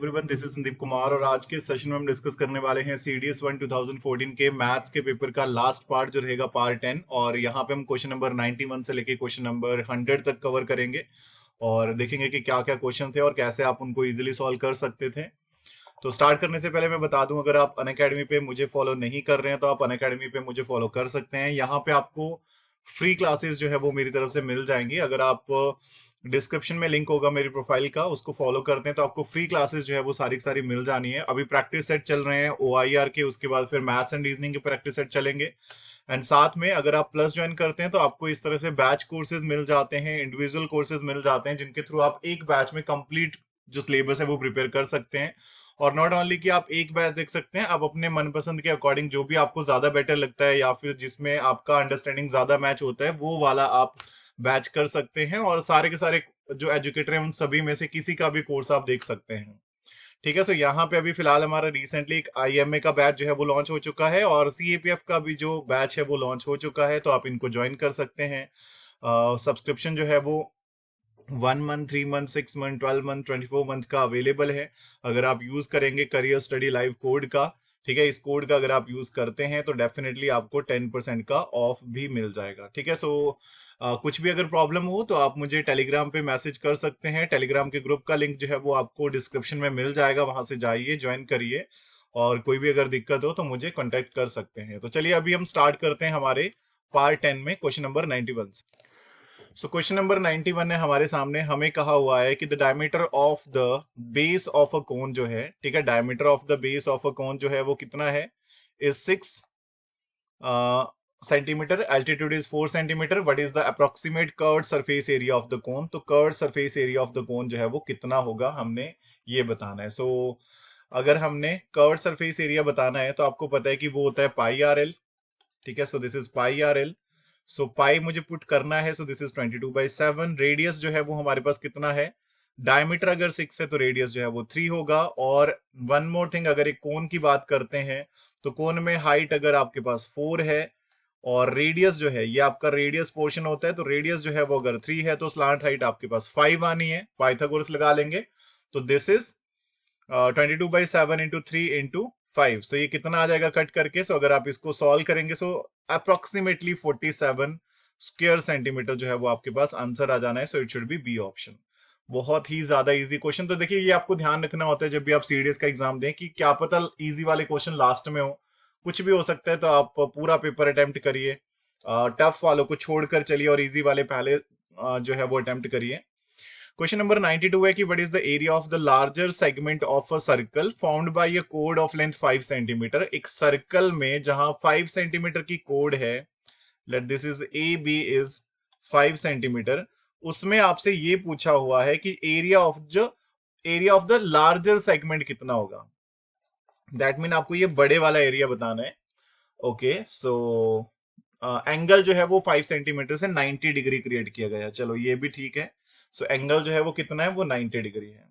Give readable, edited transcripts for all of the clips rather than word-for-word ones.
Everyone, this is Sandeep Kumar और आज के सेशन में हम डिस्कस करने वाले हैं CDS 1 2014 के मैथ्स के पेपर का लास्ट पार्ट जो रहेगा पार्ट 10। और यहाँ पे हम क्वेश्चन नंबर 91 से लेके क्वेश्चन नंबर 100 तक कवर करेंगे और देखेंगे कि क्या क्या क्वेश्चन थे और कैसे आप उनको इजीली सॉल्व कर सकते थे। तो स्टार्ट करने से पहले मैं बता दूं, अगर आप अनअकैडमी पे मुझे फॉलो नहीं कर रहे हैं तो आप अनअकैडमी पे मुझे फॉलो कर सकते हैं। यहाँ पे आपको फ्री क्लासेस जो है वो मेरी तरफ से मिल जाएंगी। अगर आप डिस्क्रिप्शन में लिंक होगा मेरी प्रोफाइल का, उसको फॉलो करते हैं तो आपको फ्री क्लासेस जो है वो सारी की सारी मिल जानी है। अभी प्रैक्टिस सेट चल रहे हैं OIR के, उसके बाद फिर मैथ्स एंड रीजनिंग के प्रैक्टिस सेट चलेंगे। एंड साथ में अगर आप प्लस ज्वाइन करते हैं तो आपको इस तरह से बैच कोर्सेज मिल जाते हैं, इंडिविजुअल कोर्सेज मिल जाते हैं, जिनके थ्रू आप एक बैच में कंप्लीट जो सिलेबस है वो प्रिपेयर कर सकते हैं। और नॉट ओनली कि आप एक बैच देख सकते हैं, आप अपने मनपसंद के अकॉर्डिंग जो भी आपको ज्यादा बेटर लगता है या फिर जिसमें आपका अंडरस्टैंडिंग ज्यादा मैच होता है वो वाला आप बैच कर सकते हैं। और सारे के सारे जो एजुकेटर हैं उन सभी में से किसी का भी कोर्स आप देख सकते हैं। ठीक है, तो यहाँ पे अभी फिलहाल हमारा रिसेंटली एक IMA का बैच जो है वो लॉन्च हो चुका है और CAPF का भी जो बैच है वो लॉन्च हो चुका है, तो आप इनको ज्वाइन कर सकते हैं। सब्सक्रिप्शन जो है वो 1 month, 3 month, 6 month, 12 month, 24 month का अवेलेबल है। अगर आप यूज करेंगे करियर स्टडी लाइव कोड का, ठीक है, इस कोड का अगर आप यूज करते हैं तो डेफिनेटली आपको 10% का ऑफ भी मिल जाएगा। ठीक है, सो कुछ भी अगर प्रॉब्लम हो तो आप मुझे टेलीग्राम पे मैसेज कर सकते हैं। टेलीग्राम के ग्रुप का लिंक जो है वो आपको डिस्क्रिप्शन में मिल जाएगा, वहां से जाइए, ज्वाइन करिए और कोई भी अगर दिक्कत हो तो मुझे कांटेक्ट कर सकते हैं। तो चलिए अभी हम स्टार्ट करते हैं हमारे पार्ट 10 में क्वेश्चन नंबर 91 से। सो क्वेश्चन नंबर 91 है हमारे सामने। हमें कहा हुआ है कि the diameter of the base of a cone जो है, ठीक है, diameter of the base of a cone जो है वो कितना है, is 6 centimetre, altitude is 4 centimetre. What is the approximate curved surface area of the cone? तो curved surface area of the cone जो है वो कितना होगा, हमने ये बताना है। सो अगर हमने कर्व्ड सरफेस एरिया बताना है तो आपको पता है कि वो होता है पाई आर एल। ठीक है, so this is pi R L. So pi मुझे पुट करना है, सो दिस इज 22/7। रेडियस जो है वो हमारे पास कितना है, डायमीटर अगर 6 है तो रेडियस जो है वो 3 होगा। और वन मोर थिंग, अगर एक कोन की बात करते हैं तो कोन में हाइट अगर आपके पास 4 है और रेडियस जो है ये आपका रेडियस पोर्शन होता है, तो रेडियस जो है वो अगर 3 है तो स्लांट हाइट आपके पास 5 आनी है। पाइथागोरस लगा लेंगे, तो दिस इज 22/7 इंटू 3 इंटू 5। सो ये कितना आ जाएगा कट करके? सो अगर आप इसको सॉल्व करेंगे सो अप्रोक्सीमेटली 47 स्क्वायर सेंटीमीटर जो है वो आपके पास आंसर आ जाना है। So it should be B option. बहुत ही ज्यादा इजी क्वेश्चन। तो देखिए, ये आपको ध्यान रखना होता है जब भी आप सीडीएस का एग्जाम दें कि क्या पता इजी वाले क्वेश्चन लास्ट में हो, कुछ भी हो सकता है। तो आप पूरा पेपर अटेम्प्ट करिए, टफ वालों को छोड़कर चलिए और इजी वाले पहले जो है वो अटेम्प्ट करिए। क्वेश्चन नंबर 92 है कि what is the area of the larger segment of a circle found by a code of length 5 centimetre. एक सर्कल में जहां 5 सेंटीमीटर की कोड है, let this is AB is 5 centimetre, उसमें आपसे ये पूछा हुआ है कि area of the larger segment कितना होगा। दैट मीन आपको ये बड़े वाला एरिया बताना है। ओके, सो एंगल जो है वो 5 सेंटीमीटर से 90 डिग्री क्रिएट किया गया। चलो ये भी ठीक है। सो एंगल जो है वो कितना है, वो 90 डिग्री है।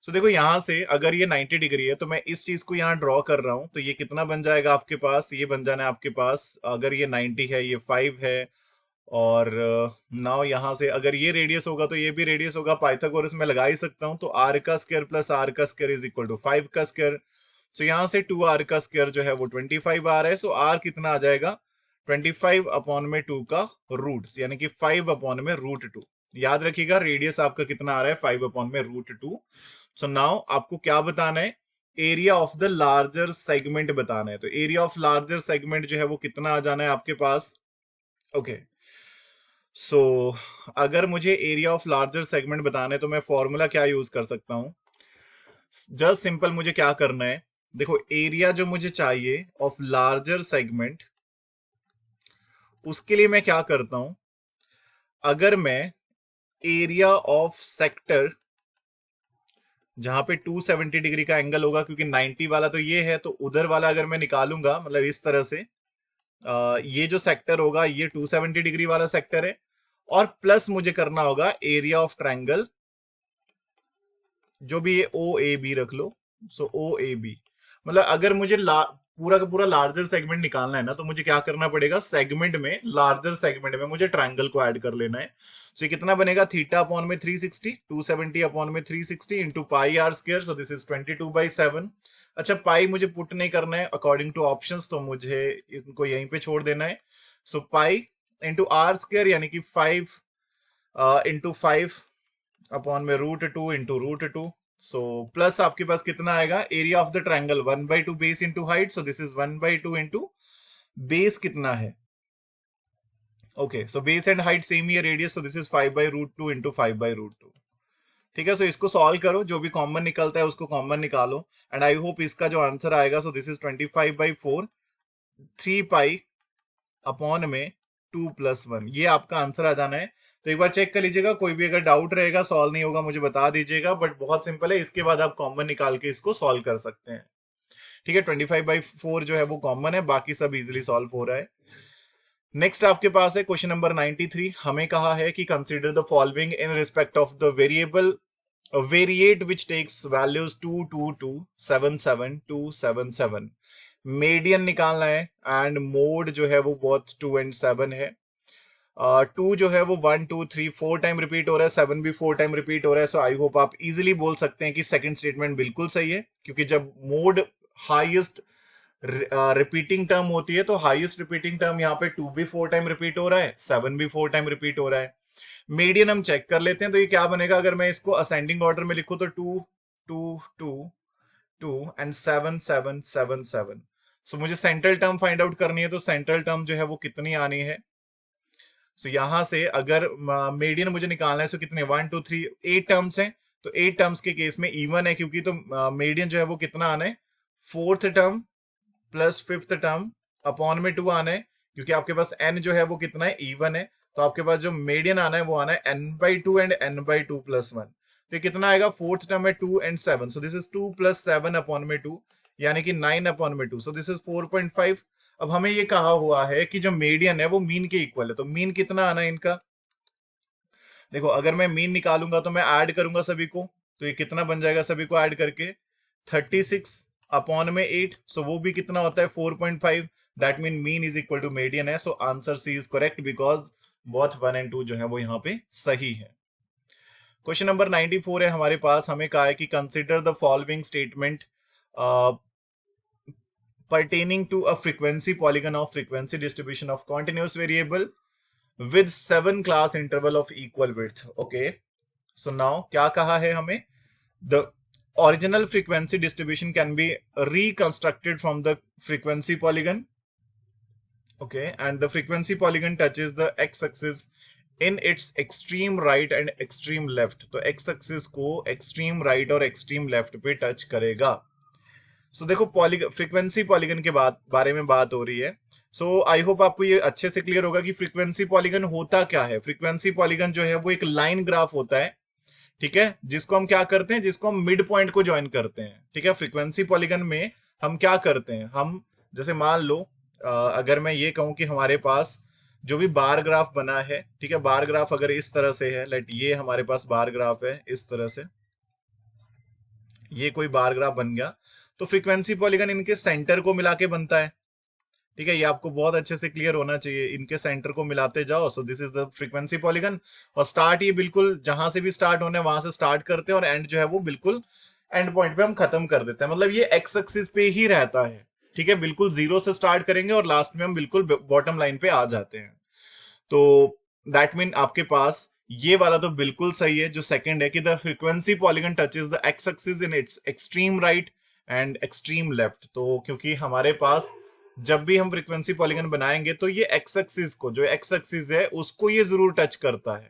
सो देखो, यहां से अगर ये 90 डिग्री है तो मैं इस चीज को यहाँ ड्रॉ कर रहा हूं, तो ये कितना बन जाएगा आपके पास, ये बन जाना है आपके पास, अगर ये 90 है, ये 5 है। और नाउ यहां से अगर ये रेडियस होगा तो ये भी रेडियस होगा। पाइथागोरस में लगा ही सकता हूं, तो r का स्क्वायर प्लस r का स्क्वायर इज इक्वल टू 5 का स्क्वायर। सो यहां से 2r का स्क्वायर जो है वो 25 आ रहा है। सो r कितना आ जाएगा, 25 अपॉन में 2 का रूट्स, यानी कि 5 अपॉन में √2। याद रखिएगा रेडियस आपका कितना आ रहा है, 5 अपॉन में √2। सो नाउ आपको क्या बताना है, area of the larger segment बताना है। तो एरिया ऑफ लार्जर सेगमेंट जो है वो कितना आ जाना है आपके पास। ओके, सो अगर मुझे एरिया ऑफ लार्जर सेगमेंट बताना है तो मैं फॉर्मूला क्या यूज कर सकता हूं। जस्ट सिंपल मुझे क्या करना है, देखो एरिया जो मुझे चाहिए ऑफ लार्जर सेगमेंट, उसके लिए मैं क्या करता हूं, अगर मैं एरिया ऑफ सेक्टर जहां पे 270 डिग्री का एंगल होगा, क्योंकि 90 वाला तो ये है, तो उधर वाला अगर मैं निकालूंगा, मतलब इस तरह से ये जो सेक्टर होगा ये 270 डिग्री वाला सेक्टर है। और प्लस मुझे करना होगा एरिया ऑफ ट्रायंगल, जो भी ये OAB रख लो। सो OAB, मतलब अगर मुझे पूरा का पूरा लार्जर सेगमेंट निकालना है ना, तो मुझे क्या करना पड़ेगा, सेगमेंट में, लार्जर सेगमेंट में मुझे ट्रायंगल को ऐड कर लेना है। तो ये कितना बनेगा, थीटा अपॉन में 360, 270 अपॉन में 360 into pi r square, so this is 22/7। अच्छा, पाई मुझे पुट नहीं करना है अकॉर्डिंग टू ऑप्शंस, तो मुझे इनको यहीं पे छोड़ देना है। सो पाई इंटू आर स्क्वायर यानी कि 5 इंटू 5 अपॉन में √2 इंटू √2। सो प्लस आपके पास कितना आएगा, area of the triangle 1/2 base into height, so this is 1/2 into base कितना है, okay, so base and height same ही है, radius, so this is 5/√2 into 5/√2। ठीक है, सो इसको सॉल्व करो, जो भी कॉमन निकलता है उसको कॉमन निकालो, एंड आई होप इसका जो आंसर आएगा, सो दिस इज 25/4, 3 पाई अपॉन में 2+1, ये आपका आंसर आ जाना है। तो एक बार चेक कर लीजिएगा, कोई भी अगर डाउट रहेगा, सॉल्व नहीं होगा, मुझे बता दीजिएगा, बट बहुत सिंपल है, इसके बाद आप कॉमन निकाल के इसको सॉल्व कर सकते हैं। ठीक है, 25/4 जो है वो कॉमन है, बाकी सब इजिली सॉल्व हो रहा है। नेक्स्ट आपके पास है क्वेश्चन नंबर 93। हमें कहा है कि consider the following in respect of the variable variate which takes values 2 2 2 7 7 2 7 7। Median निकालना है, एंड मोड जो है वो बहुत 2 and 7 है। 2 जो है वो 1 2 3 4 टाइम रिपीट हो रहा है, 7 भी 4 टाइम रिपीट हो रहा है। सो आई होप आप इजीली बोल सकते हैं कि सेकंड स्टेटमेंट बिल्कुल सही है, क्योंकि जब मोड हाईएस्ट रिपीटिंग टर्म होती है, तो हाईएस्ट रिपीटिंग टर्म यहाँ पे 2 भी 4 टाइम रिपीट हो रहा है, 7 भी 4 टाइम रिपीट हो रहा है। मीडियन हम चेक कर लेते हैं, तो ये क्या बनेगा, अगर मैं इसको असेंडिंग ऑर्डर में लिखूं, तो 2 2 2 2 एंड 7 7 7 7। सो मुझे सेंट्रल टर्म फाइंड आउट करनी है, तो सेंट्रल टर्म जो है वो कितनी आनी है। सो यहां से अगर मीडियन मुझे निकालना है, सो कितने 1 2 3 8 टर्म्स हैं, तो 8 टर्म्स के केस में इवन है, क्योंकि तो मीडियन जो है वो कितना आना है, fourth term plus fifth term upon में 2 आना है, क्योंकि आपके पास n जो है वो कितना है, इवन है, तो आपके पास जो मीडियन आना है वो आना है n/2 एंड n/2+1। तो ये कितना आएगा, फोर्थ टर्म है 2 and 7, so this is 2 + 7 upon में 2, यानी कि 9 अपॉन में 2, सो दिस इज 4.5। अब हमें ये कहा हुआ है कि जो मीडियन है वो मीन के इक्वल है, तो मीन कितना आना है इनका, देखो अगर मैं मीन निकालूंगा तो मैं ऐड करूंगा सभी को, तो ये कितना बन जाएगा सभी को ऐड करके, 36 अपॉन में 8, सो वो भी कितना होता है 4.5, that mean mean is equal to median है। So answer C is correct, because both 1 and 2 जो है वो यहाँ पे सही है। क्वेश्चन नंबर 94 है हमारे पास, हमें कहा है कि consider the following statement pertaining to a frequency polygon of frequency distribution of continuous variable with 7 class interval of equal width. Okay, so now क्या कहा है हमें, the original frequency distribution can be reconstructed from the frequency polygon. Okay, and the frequency polygon touches the x-axis in its extreme right and extreme left. तो x-axis को extreme right और extreme left पे touch करेगा। सो देखो frequency polygon के बारे में बात हो रही है। सो आई होप आपको ये अच्छे से क्लियर होगा कि फ्रीक्वेंसी पॉलीगन होता क्या है। फ्रीक्वेंसी पॉलीगन जो है वो एक लाइन ग्राफ होता है, ठीक है, जिसको हम क्या करते हैं, जिसको हम मिड पॉइंट को ज्वाइन करते हैं। ठीक है, फ्रीक्वेंसी पॉलीगन में हम क्या करते हैं, हम जैसे मान लो अगर मैं ये कहूं कि हमारे पास जो भी बार ग्राफ बना है, ठीक है, बार ग्राफ अगर इस तरह से है, लेट ये हमारे पास बार ग्राफ है, इस तरह से ये कोई बार ग्राफ बन गया, तो फ्रीक्वेंसी पॉलीगन इनके सेंटर को मिला के बनता है। ठीक है, ये आपको बहुत अच्छे से क्लियर होना चाहिए, इनके सेंटर को मिलाते जाओ, सो this is the frequency polygon. और स्टार्ट ये बिल्कुल जहां से भी स्टार्ट होने वहां से स्टार्ट करते हैं, और एंड जो है वो बिल्कुल एंड पॉइंट पे हम खत्म कर देते हैं, मतलब ये एक्स एक्सिस पे ही रहता है। ठीक है, बिल्कुल जीरो से स्टार्ट करेंगे और लास्ट में हम बिल्कुल बॉटम लाइन पे आ जाते हैं। तो दैट मीन आपके पास ये वाला तो बिल्कुल सही है, जो सेकंड है कि the frequency polygon touches the x axis in its extreme right and extreme left. तो क्योंकि हमारे पास जब भी हम फ्रीक्वेंसी पॉलीगन बनाएंगे तो ये एक्स एक्सिस को, जो एक्स एक्सिस है उसको ये जरूर टच करता है।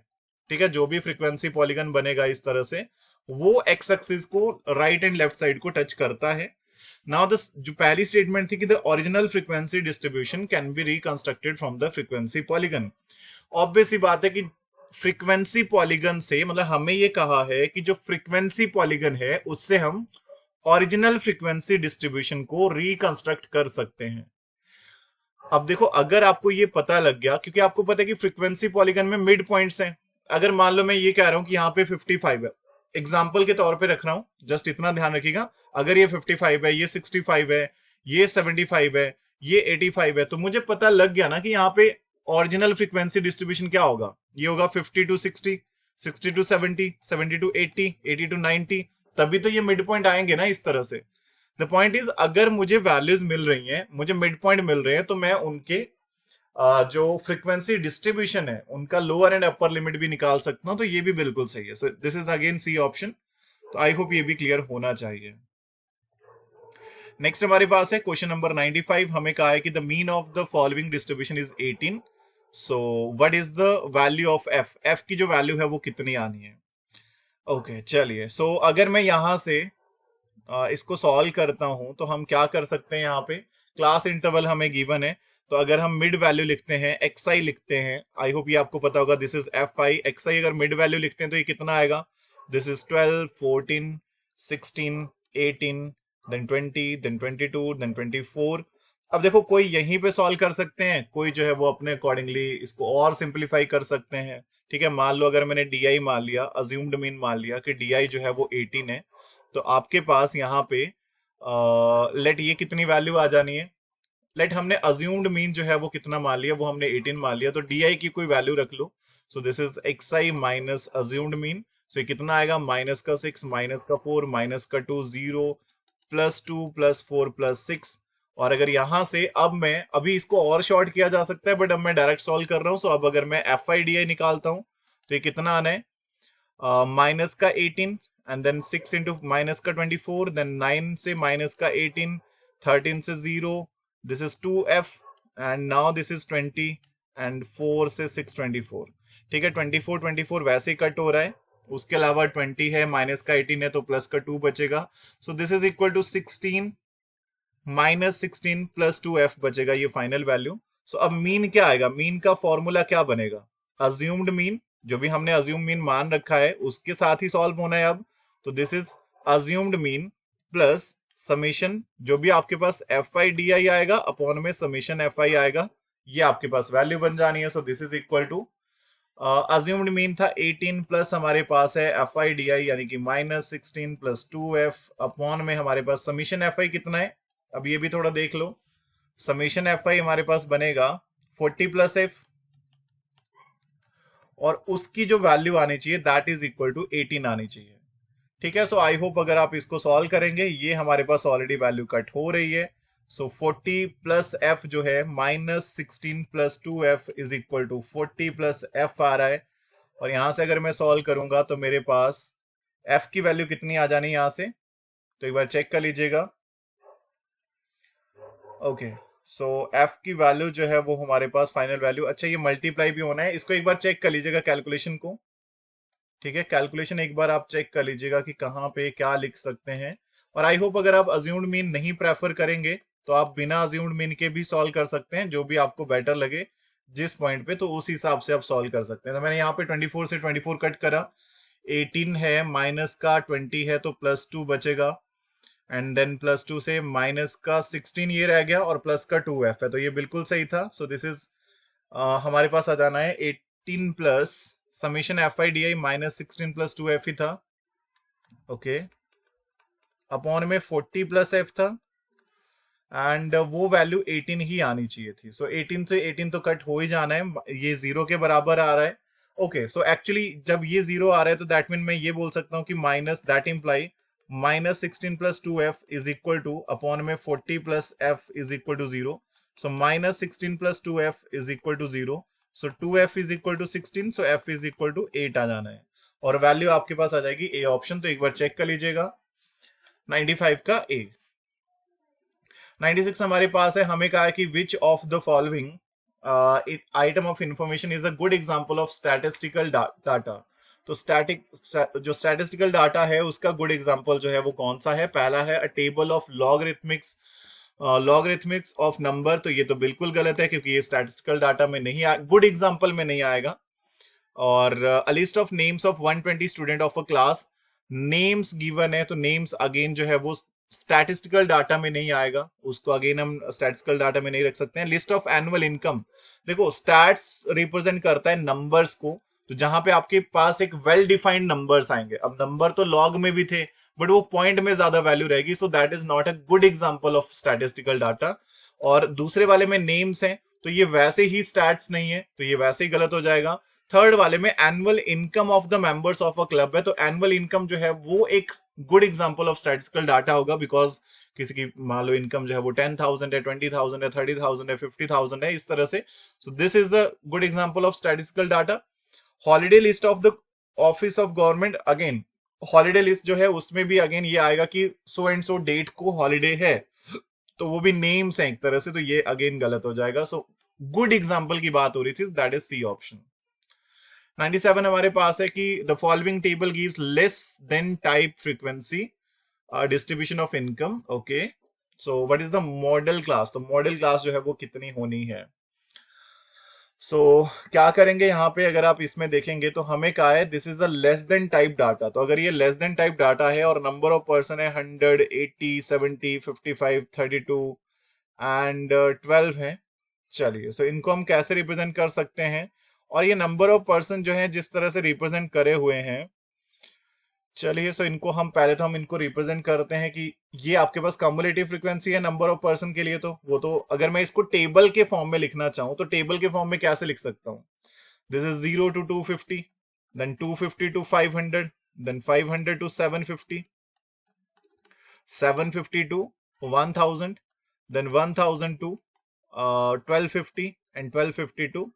ठीक है, जो भी फ्रीक्वेंसी पॉलीगन बनेगा इस तरह से वो एक्स एक्सिस को राइट एंड लेफ्ट साइड को टच करता है। नाउ दिस जो पहली स्टेटमेंट थी कि the original frequency distribution can be reconstructed from the frequency polygon. Obvious सी बात है कि फ्रीक्वेंसी पॉलीगन से, मतलब हमें ये कहा है कि जो फ्रीक्वेंसी पॉलीगन है उससे हम ओरिजिनल फ्रीक्वेंसी डिस्ट्रीब्यूशन को रिकंस्ट्रक्ट कर सकते हैं। अब देखो अगर आपको ये पता लग गया, क्योंकि आपको पता है कि फ्रीक्वेंसी पॉलीगन में मिड पॉइंट्स हैं, अगर मान लो मैं ये कह रहा हूं कि यहाँ पे 55 है, एग्जाम्पल के तौर पे रख रहा हूं, जस्ट इतना ध्यान रखिएगा, अगर ये 55 है, ये 65 है, ये 75 है, ये 85 है, तो मुझे पता लग गया ना कि यहाँ पे ओरिजिनल फ्रीक्वेंसी डिस्ट्रीब्यूशन क्या होगा। ये होगा 50 टू 60, 60 टू 70, 70 टू 80, 80 टू 90, तभी तो ये मिड पॉइंट आएंगे ना इस तरह से। द पॉइंट इज, अगर मुझे वैल्यूज मिल रही हैं, मुझे मिड पॉइंट मिल रहे हैं, तो मैं उनके जो फ्रीक्वेंसी डिस्ट्रीब्यूशन है उनका लोअर एंड अपर लिमिट भी निकाल सकता हूं, तो ये भी बिल्कुल सही है। So this is again C option. तो आई होप ये भी क्लियर होना चाहिए। नेक्स्ट हमारे पास है क्वेश्चन नंबर 95। हमें कहा है कि the mean of the following distribution is 18। So what is the value of F, F की जो वैल्यू है वो कितनी आनी है। ओके चलिए, सो अगर मैं यहां से इसको सॉल्व करता हूं तो हम क्या कर सकते हैं। यहाँ पे क्लास इंटरवल हमें गिवन है, तो अगर हम मिड वैल्यू लिखते हैं, एक्स आई लिखते हैं, आई होप ये आपको पता होगा, this is f i x i. अगर मिड वैल्यू लिखते हैं तो ये कितना आएगा, this is 12, 14, 16, 18, then 20, then 22, then 24। अब देखो, कोई यहीं पे सॉल्व कर सकते हैं, कोई जो है वो अपने अकॉर्डिंगली इसको और सिंप्लीफाई कर सकते हैं। ठीक है, मान लो अगर मैंने डी आई मान लिया, अज्यूम्ड मीन मान लिया कि डी आई जो है वो 18 है, तो आपके पास यहाँ पे लेट ये कितनी वैल्यू आ जानी है। लेट हमने अज्यूम्ड मीन जो है वो कितना मान लिया, वो हमने 18 मान लिया, तो डी आई की कोई वैल्यू रख लो। So this is x i minus assumed mean. So ये कितना आएगा, माइनस का 6, माइनस का 4, माइनस का 2, 0, प्लस 2, प्लस 4, प्लस 6। और अगर यहां से अब मैं अभी इसको और शॉर्ट किया जा सकता है, बट अब मैं डायरेक्ट सॉल्व कर रहा हूं। सो अब अगर मैं एफ आई डी आई निकालता हूं तो ये कितना आना है, माइनस का 18, एंड देन 6 इंटू माइनस का 24, देन 9 से माइनस का 18, 13 से 0, this is 2f, and now this is 20, and 4 से 6, 24। ठीक है, 24 24 वैसे ही कट हो रहा है, उसके अलावा 20 है, माइनस का 18 है, तो प्लस का 2 बचेगा। So this is equal to 16 minus 16 plus 2f बचेगा, ये फाइनल वैल्यू। सो अब मीन क्या आएगा, मीन का फॉर्मूला क्या बनेगा, अज्यूम्ड मीन, जो भी हमने अज्यूम मीन मान रखा है उसके साथ ही सॉल्व होना है अब। तो this is assumed mean plus summation, जो भी आपके पास एफ आई डी आई आएगा अपॉन में समेशन एफ आई आएगा, ये आपके पास वैल्यू बन जानी है। So this is equal to, assumed mean था 18 प्लस हमारे पास है एफ आई डी आई यानी कि माइनस 16 प्लस 2f अपॉन में हमारे पास समीशन एफ आई कितना है। अब ये भी थोड़ा देख लो, समीशन एफ आई हमारे पास बनेगा 40 प्लस एफ, और उसकी जो वैल्यू आनी चाहिए दैट इज इक्वल टू 18 आनी चाहिए। ठीक है, सो आई होप अगर आप इसको सॉल्व करेंगे, ये हमारे पास ऑलरेडी वैल्यू कट हो रही है। सो 40 प्लस एफ जो है minus 16 plus 2f is equal to 40 plus f आ रहा है। और यहां से अगर मैं सॉल्व करूंगा तो मेरे पास f की वैल्यू कितनी आ जानी है यहां से, तो एक बार चेक कर लीजिएगा। ओके, सो f की वैल्यू जो है वो हमारे पास फाइनल वैल्यू, अच्छा ये मल्टीप्लाई भी होना है, इसको एक बार चेक कर लीजिएगा कैलकुलेशन को। ठीक है, कैलकुलेशन एक बार आप चेक कर लीजिएगा कि कहाँ पे क्या लिख सकते हैं। और आई होप अगर आप अज्यूम्ड मीन नहीं प्रेफर करेंगे तो आप बिना अज्यूम्ड मीन के भी सॉल्व कर सकते हैं, जो भी आपको बेटर लगे जिस पॉइंट पे, तो उस हिसाब से आप सॉल्व कर सकते हैं। तो मैंने यहाँ पे 24 से 24 कट करा, 18 है, माइनस का 20 है, तो प्लस 2 बचेगा, एंड देन प्लस 2 से माइनस का 16 ये रह गया, और प्लस का 2f है, तो ये बिल्कुल सही था। सो दिस इज हमारे पास आ जाना है 18 plus summation F I D I minus 16 plus 2f ही था, ओके, अपॉन में 40 प्लस f था, एंड वो वैल्यू 18 ही आनी चाहिए थी। सो 18 से 18 तो कट हो ही जाना है, ये 0 के बराबर आ रहा है। ओके, सो एक्चुअली जब ये 0 आ रहा है तो दैट मीन मैं ये बोल सकता हूँ कि minus that imply minus 16 plus 2f is equal to upon में 40 plus f is equal to 0। So minus 16 plus 2f is equal to 0। So 2f is equal to 16, so f is equal to 8 आ जाना है, और value आपके पास आ जाएगी A option. तो एक बार check कर लीजिएगा 95 का ए। 96 हमारे पास है, हमें कहा है कि विच of the following item of information is a good example of statistical data. तो जो स्टैटिस्टिकल डाटा है उसका गुड एग्जांपल जो है वो कौन सा है। पहला है a table of logarithmics of number, तो ये तो बिल्कुल गलत है क्योंकि ये स्टैटिस्टिकल डाटा में नहीं गुड एग्जांपल में नहीं आएगा। और a list of names of 120 student of a class, names given है तो नेम्स अगेन जो है वो स्टैटिस्टिकल डाटा में नहीं आएगा, उसको अगेन हम स्टैटिस्टिकल डाटा में नहीं रख सकते हैं। लिस्ट ऑफ एनुअल इनकम, देखो स्टैट्स रिप्रेजेंट करता है नंबर्स को, तो जहां पे आपके पास एक वेल डिफाइंड नंबर्स आएंगे, अब नंबर तो लॉग में भी थे बट वो पॉइंट में ज्यादा वैल्यू रहेगी, so that is not a good example of statistical data. और दूसरे वाले में नेम्स हैं, तो ये वैसे ही स्टैट्स नहीं है, तो ये वैसे ही गलत हो जाएगा। थर्ड वाले में annual income of the members of a club है, तो एनुअल इनकम जो है वो एक good example of statistical data होगा, बिकॉज किसी की मान लो इनकम जो है वो 10,000 है, 20,000 है, 30,000 है, 50,000 है, इस तरह से। सो this is a good example of statistical data. Holiday list of the office of government, again holiday list जो है उसमें भी अगेन ये आएगा कि सो एंड सो डेट को हॉलीडे है, तो वो भी नेम्स हैं एक तरह से, तो ये अगेन गलत हो जाएगा। सो गुड एग्जांपल की बात हो रही थी, दैट इज सी ऑप्शन। 97 हमारे पास है कि the following table gives less than type frequency distribution of income. Okay, so what is the modal class, तो मॉडल क्लास जो है वो कितनी होनी है। सो क्या करेंगे यहाँ पे, अगर आप इसमें देखेंगे तो हमें कहा है this is the less than type data, तो अगर ये लेस देन टाइप डाटा है और नंबर ऑफ पर्सन है 100, 80, 70, 55, 32 एंड 12 है। चलिए, सो इनको हम कैसे रिप्रेजेंट कर सकते हैं, और ये नंबर ऑफ पर्सन जो है जिस तरह से रिप्रेजेंट करे हुए हैं, चलिए सो इनको हम पहले तो हम इनको रिप्रेजेंट करते हैं कि ये आपके पास कम्युलेटिव फ्रीक्वेंसी है नंबर ऑफ पर्सन के लिए, तो वो तो अगर मैं इसको टेबल के फॉर्म में लिखना चाहूं तो टेबल के फॉर्म में कैसे लिख सकता हूं, this is 0 to 250, then 250 to 500, then 500 to 750, 750 to 1000, then 1000 to 1250 and 1250 to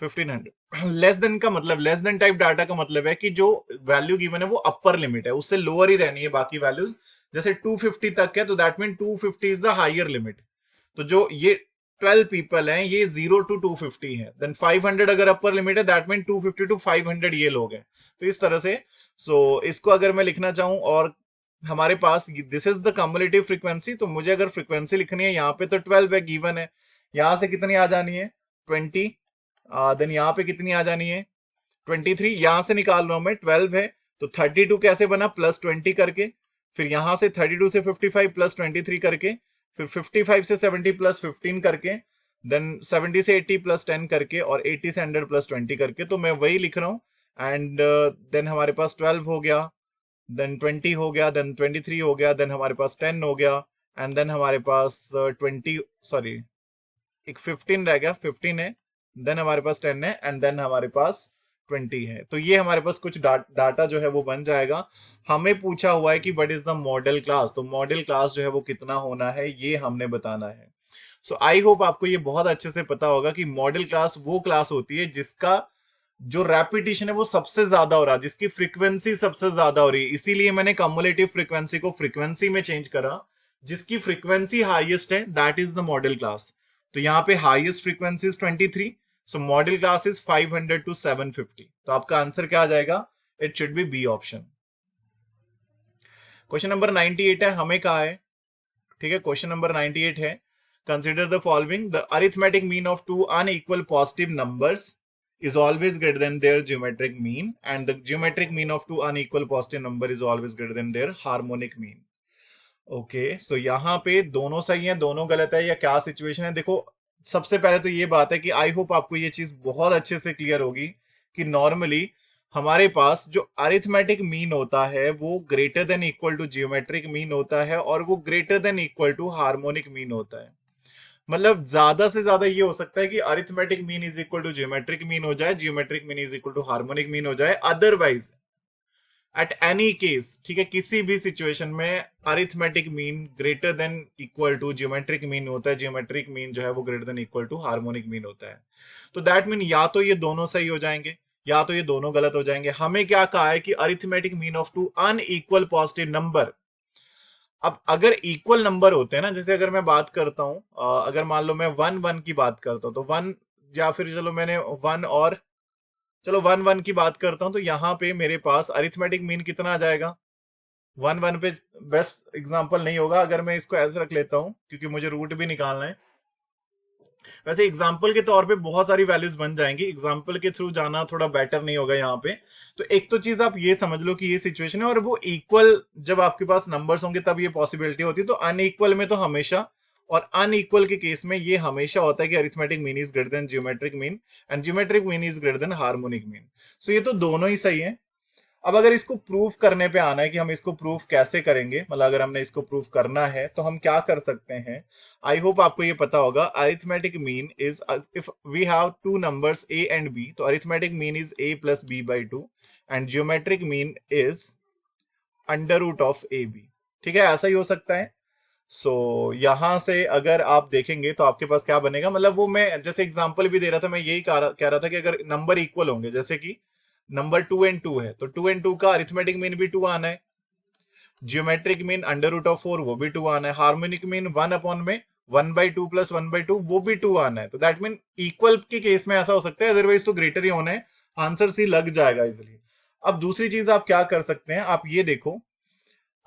1500। Less than का मतलब, लेस देन टाइप डाटा का मतलब है कि जो वैल्यू गिवन है वो अपर लिमिट है, उससे लोअर ही रहनी है बाकी वैल्यूज। जैसे 250 तक है तो that mean 250 is the higher limit, तो जो ये 12 पीपल हैं ये 0 to 250 है, देन 500 अगर अपर लिमिट है दैट मीन 250 to 500 ये लोग हैं, तो इस तरह से। सो इसको अगर मैं लिखना चाहूं, और हमारे पास this is the cumulative frequency, तो मुझे अगर फ्रीक्वेंसी लिखनी है यहाँ पे तो 12 है गिवन है, यहां से कितनी आ जानी है 20, देन यहाँ पे कितनी आ जानी है 23, यहां से निकाल रहा हूं मैं 12 है, तो 32 कैसे बना प्लस 20 करके, फिर यहां से 32 से 55 प्लस 23 करके, फिर 55 से 70 प्लस 15 करके, देन 70 से 80 प्लस 10 करके, और 80 से 100 प्लस 20 करके, तो मैं वही लिख रहा हूं। एंड देन हमारे पास 12 हो गया, देन 20 हो गया, देन 23 हो गया, देन हमारे पास 10 हो गया, एंड देन हमारे पास 20, सॉरी एक 15 रह गया, 15 है, देन हमारे पास 10 है, एंड देन हमारे पास 20 है। तो ये हमारे पास कुछ डाटा जो है वो बन जाएगा। हमें पूछा हुआ है कि what is the modal class, तो मॉडल क्लास जो है वो कितना होना है ये हमने बताना है। सो आई होप आपको ये बहुत अच्छे से पता होगा कि मॉडल क्लास वो क्लास होती है जिसका जो रेपिटेशन है वो सबसे ज्यादा हो रहा है, जिसकी फ्रीक्वेंसी सबसे ज्यादा हो रही है, इसीलिए मैंने कम्युलेटिव फ्रीक्वेंसी को फ्रीक्वेंसी में चेंज करा। जिसकी फ्रीक्वेंसी हाईएस्ट है that is the modal class, तो यहाँ पे highest frequency is 23, so modal class is 500 to 750, तो आपका आंसर क्या आ जाएगा, it should be B option. Question number 98 है, हमें कहा है, ठीक है, क्वेश्चन नंबर 98 है, consider the following, the arithmetic mean of two unequal positive numbers is always greater than their geometric mean, and the geometric mean of two unequal positive number is always greater than their harmonic mean। Okay, so यहाँ पे दोनों सही है दोनों गलत है, या क्या सिचुएशन है, देखो सबसे पहले तो ये बात है कि आई होप आपको ये चीज बहुत अच्छे से क्लियर होगी कि नॉर्मली हमारे पास जो अरिथमेटिक मीन होता है वो greater than equal to geometric mean होता है, और वो greater than equal to harmonic mean होता है। मतलब ज्यादा से ज्यादा ये हो सकता है कि arithmetic mean is equal to geometric mean हो जाए, geometric mean is equal to harmonic mean हो जाए, अदरवाइज एट एनी केस, ठीक है, किसी भी सिचुएशन में arithmetic mean greater than equal to geometric mean होता है, जियोमेट्रिक मीन जो है वो greater than equal to harmonic mean होता है। तो दैट मीन या तो ये दोनों सही हो जाएंगे या तो ये दोनों गलत हो जाएंगे। हमें क्या कहा है कि arithmetic mean of two unequal positive number, अब अगर इक्वल नंबर होते हैं ना, जैसे अगर मैं बात करता हूं, अगर मान लो मैं 1 1 की बात करता हूं तो 1, या फिर चलो मैंने 1 और चलो 1 1 की बात करता हूं, तो यहाँ पे मेरे पास अरिथमेटिक मीन कितना आ जाएगा, 1 1 पे बेस्ट एग्जांपल नहीं होगा, अगर मैं इसको ऐसे रख लेता हूं क्योंकि मुझे रूट भी निकालना है। वैसे एग्जाम्पल के तौर पे बहुत सारी वैल्यूज बन जाएंगी, एग्जाम्पल के थ्रू जाना थोड़ा बेटर नहीं होगा यहाँ पे। तो एक तो चीज आप ये समझ लो कि ये सिचुएशन है, और वो इक्वल जब आपके पास नंबर्स होंगे तब ये पॉसिबिलिटी होती है, तो अनइक्वल में तो हमेशा, और अनइक्वल के केस में ये हमेशा होता है कि arithmetic mean is greater than geometric mean, and geometric mean is greater than harmonic mean. So ये तो दोनों ही सही है। अब अगर इसको प्रूफ करने पे आना है कि हम इसको प्रूफ कैसे करेंगे, मतलब अगर हमने इसको प्रूफ करना है तो हम क्या कर सकते हैं। आई होप आपको ये पता होगा। Arithmetic mean is, if we have two numbers a and b, तो arithmetic mean is a plus b by two and geometric mean is under root of A B. ठीक है, ऐसा ही हो सकता है। सो यहां से अगर आप देखेंगे तो आपके पास क्या बनेगा, मतलब वो मैं जैसे एग्जांपल भी दे रहा था, मैं यही कह रहा था कि अगर नंबर इक्वल होंगे, जैसे कि नंबर 2 and 2 है, तो 2 and 2 का अरिथमेटिक मीन भी 2 आना है, geometric mean under root of 4 वो भी 2 आना है, हार्मोनिक मीन 1 अपॉन में 1/2 प्लस 1/2 वो भी 2 आना है। तो दैट मीन इक्वल के केस में ऐसा हो सकता है, अदरवाइज तो ग्रेटर ही होना है। आंसर सी लग जाएगा इसलिए। अब दूसरी चीज आप क्या कर सकते हैं, आप ये देखो,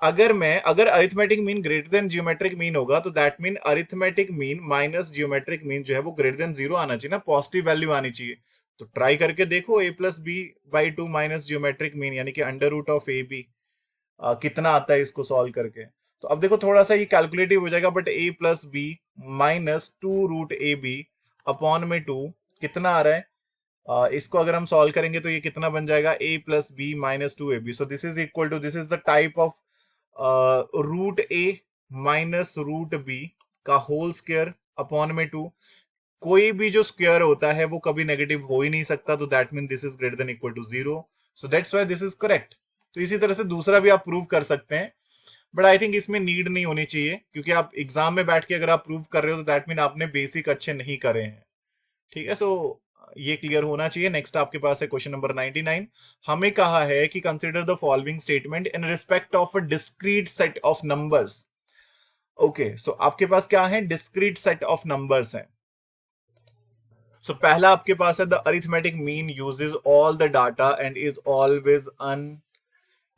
अगर arithmetic mean greater than geometric mean होगा तो that mean arithmetic mean minus geometric mean जो है वो ग्रेटर देन 0 आना चाहिए ना, पॉजिटिव वैल्यू आनी चाहिए। तो ट्राई करके देखो, a plus B by two minus geometric mean यानी कि under root of A B, कितना आता है इसको सॉल्व करके। तो अब देखो थोड़ा सा ये कैलकुलेटिव हो जाएगा, but a plus B minus 2√ab upon में 2 कितना आ रहा है, इसको अगर हम सॉल्व करेंगे तो ये कितना बन जाएगा, a plus B minus 2ab। So this is equal to, this is the type of root A minus root B का होल स्क्वायर अपॉन में 2। कोई भी जो स्क्वायर होता है वो कभी नेगेटिव हो ही नहीं सकता, तो that mean this is greater than equal to 0। So that's why this is correct. तो इसी तरह से दूसरा भी आप प्रूव कर सकते हैं, बट आई थिंक इसमें नीड नहीं होनी चाहिए, क्योंकि आप एग्जाम में बैठ के अगर आप प्रूव कर रहे हो तो दैट मीन आपने बेसिक अच्छे नहीं करे हैं। ठीक है, सो ये क्लियर होना चाहिए। नेक्स्ट आपके पास है क्वेश्चन नंबर 99। हमें कहा है कि consider the following statement in respect of a discrete set of numbers. Okay, so आपके पास क्या है, डिस्क्रीट सेट ऑफ नंबर्स है। सो पहला आपके पास है the arithmetic mean uses all the data and is always un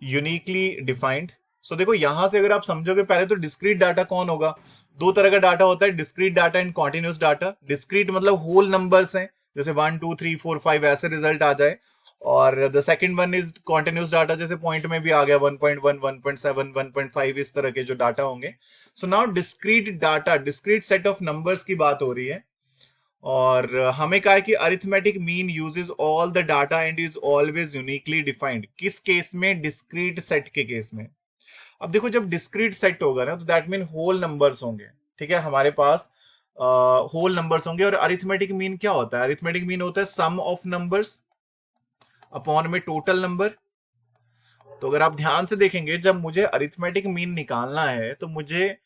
uniquely defined. So देखो यहां से अगर आप समझोगे, पहले तो डिस्क्रीट डाटा कौन होगा, दो तरह का डाटा होता है, discrete data and continuous data. Discrete मतलब होल नंबर्स हैं, जैसे 1 2 3 4 5 ऐसे रिजल्ट आ जाए, और the second one is continuous data, जैसे पॉइंट में भी आ गया 1.1 1.7 1.5 इस तरह के जो डाटा होंगे। So now discrete data, discrete set of numbers की बात हो रही है, और हमें कहा है कि arithmetic mean uses all the data and is always uniquely defined. किस केस में, डिस्क्रीट सेट के केस में। अब देखो जब डिस्क्रीट सेट होगा ना तो दैट मीन होल नंबर्स होंगे। ठीक है, हमारे पास होल नंबर्स होंगे, और अरिथमेटिक मीन क्या होता है, अरिथमेटिक मीन होता है सम ऑफ नंबर्स अपॉन में टोटल नंबर। तो अगर आप ध्यान से देखेंगे, जब मुझे अरिथमेटिक मीन निकालना है तो मुझे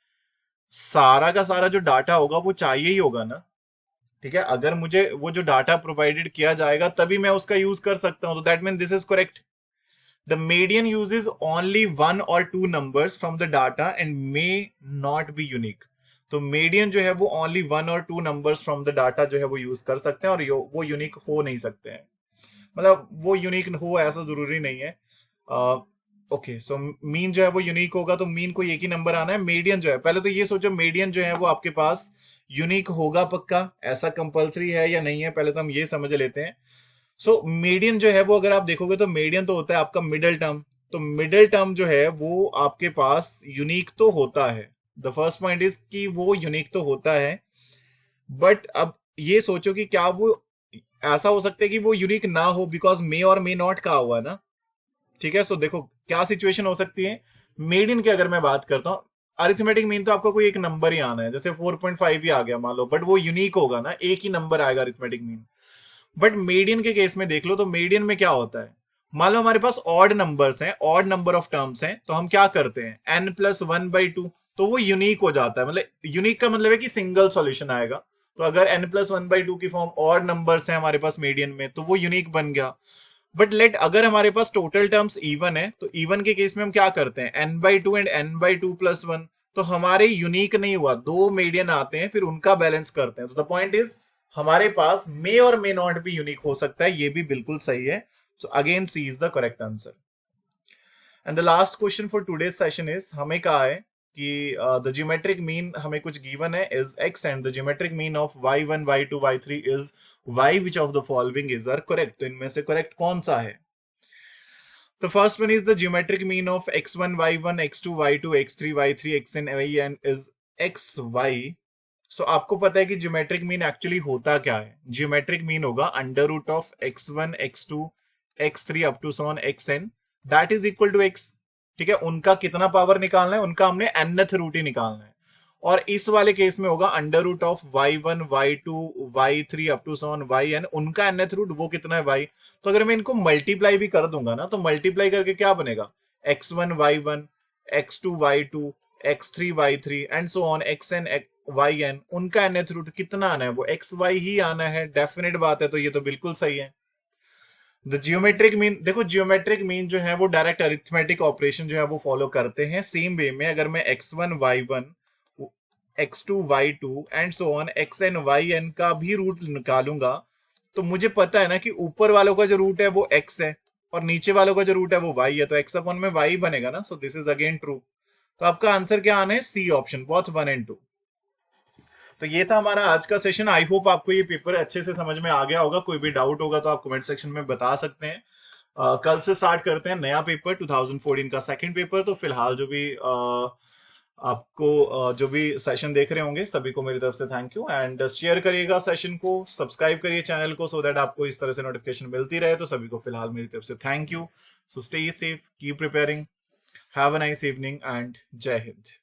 सारा का सारा जो डाटा होगा वो चाहिए ही होगा ना। ठीक है, अगर मुझे वो जो डाटा प्रोवाइडेड किया जाएगा तभी मैं उसका यूज कर सकता हूं, तो that mean this is correct. The median uses only 1 or 2 numbers from the data and may not be unique. तो मीडियन जो है वो only 1 or 2 numbers from the data जो है वो यूज कर सकते हैं, और वो यूनिक हो नहीं सकते हैं, मतलब वो यूनिक हो ऐसा जरूरी नहीं है। ओके, सो मीन जो है वो यूनिक होगा, तो मीन को एक ही नंबर आना है। मीडियन जो है, पहले तो ये सोचो मीडियन जो है वो आपके पास यूनिक होगा पक्का, ऐसा कंपलसरी है या नहीं है, पहले तो हम ये समझ लेते हैं। सो मीडियन जो है वो अगर आप देखोगे तो मीडियन तो होता है आपका मिडिल टर्म, तो मिडिल टर्म जो है वो आपके पास यूनिक तो होता है। द फर्स्ट पॉइंट इज कि वो यूनिक तो होता है, बट अब ये सोचो कि क्या वो ऐसा हो सकता है कि वो यूनिक ना हो, बिकॉज मे और मे नॉट का हुआ है ना। ठीक है, सो देखो क्या सिचुएशन हो सकती है। मीडियन की अगर मैं बात करता हूँ, अरिथमेटिक मीन तो आपका कोई एक नंबर ही आना है, जैसे 4.5 ही आ गया मान लो, बट वो यूनिक होगा ना, एक ही नंबर आएगा अरिथमेटिक मीन। बट मीडियन के केस में देख लो, तो मीडियन में क्या होता है, मान लो हमारे पास ऑड नंबर्स हैं, ऑड नंबर ऑफ टर्म्स हैं, तो हम क्या करते हैं, n+1/2, तो वो यूनिक हो जाता है। मतलब यूनिक का मतलब है कि सिंगल सॉल्यूशन आएगा। तो अगर n+1/2 की फॉर्म ऑड नंबर्स हैं हमारे पास मीडियन में, तो वो यूनिक बन गया। बट लेट अगर हमारे पास टोटल टर्म्स इवन है, तो इवन के केस में हम क्या करते हैं, n/2 एंड n/2+1, तो हमारे यूनिक नहीं हुआ, दो मीडियन आते हैं फिर उनका बैलेंस करते हैं। तो द पॉइंट इज हमारे पास मे और मे नॉट भी यूनिक हो सकता है, ये भी बिल्कुल सही है। So again C is the correct answer. And the last question for today session is, हमें कहा है कि द ज्योमेट्रिक मीन हमें कुछ गिवन है is x, and the geometric mean of y1 y2 y3 is y, which of the following is are correct. तो इनमें से करेक्ट कौन सा है। The first one is the geometric mean of x1 y1 x2 y2 x3 y3 xn yn is xy। सो आपको पता है कि ज्योमेट्रिक मीन एक्चुअली होता क्या है, ज्योमेट्रिक मीन होगा under root of x1 x2 x3 up to सॉन xn। That is equal to X. ठीक है, उनका कितना पावर निकालना है, उनका हमने nth रूट ही निकालना है। और इस वाले केस में होगा under root of y1 y2 y3 up to सॉन yn, उनका nth रूट वो कितना है y। तो अगर मैं इनको मल्टीप्लाई भी कर दूंगा ना, तो मल्टीप्लाई करके क्या बनेगा, x1 y1 x2 y2 x3 y3 and so on xn yn, उनका nth रूट कितना आना है, वो xy ही आना है। डेफिनेट बात है, तो ये तो बिल्कुल सही है। द जियोमेट्रिक मीन, देखो जियोमेट्रिक मीन जो है वो डायरेक्ट अरिथमेटिक ऑपरेशन जो है वो फॉलो करते हैं सेम वे में। अगर मैं x1 y1 x2 y2 and so on xn yn का भी रूट निकालूंगा, तो मुझे पता है ना कि ऊपर वालों का जो रूट है वो x है और नीचे वालों का जो रूट है वो y है, तो x अपॉन में y बनेगा ना। सो दिस इज अगेन ट्रू। तो आपका आंसर क्या आना है, सी ऑप्शन, बोथ 1 एंड 2। तो ये था हमारा आज का सेशन। आई होप आपको ये पेपर अच्छे से समझ में आ गया होगा। कोई भी डाउट होगा तो आप कमेंट सेक्शन में बता सकते हैं। कल से स्टार्ट करते हैं नया पेपर, 2014 का सेकंड पेपर। तो फिलहाल जो भी आपको जो भी सेशन देख रहे होंगे सभी को मेरी तरफ से थैंक यू, एंड शेयर करिएगा सेशन को, सब्सक्राइब करिए चैनल को, सो दैट आपको इस तरह से नोटिफिकेशन मिलती रहे। तो सभी को फिलहाल मेरी तरफ से thank you. So stay safe, keep preparing, have a nice evening and जय हिंद।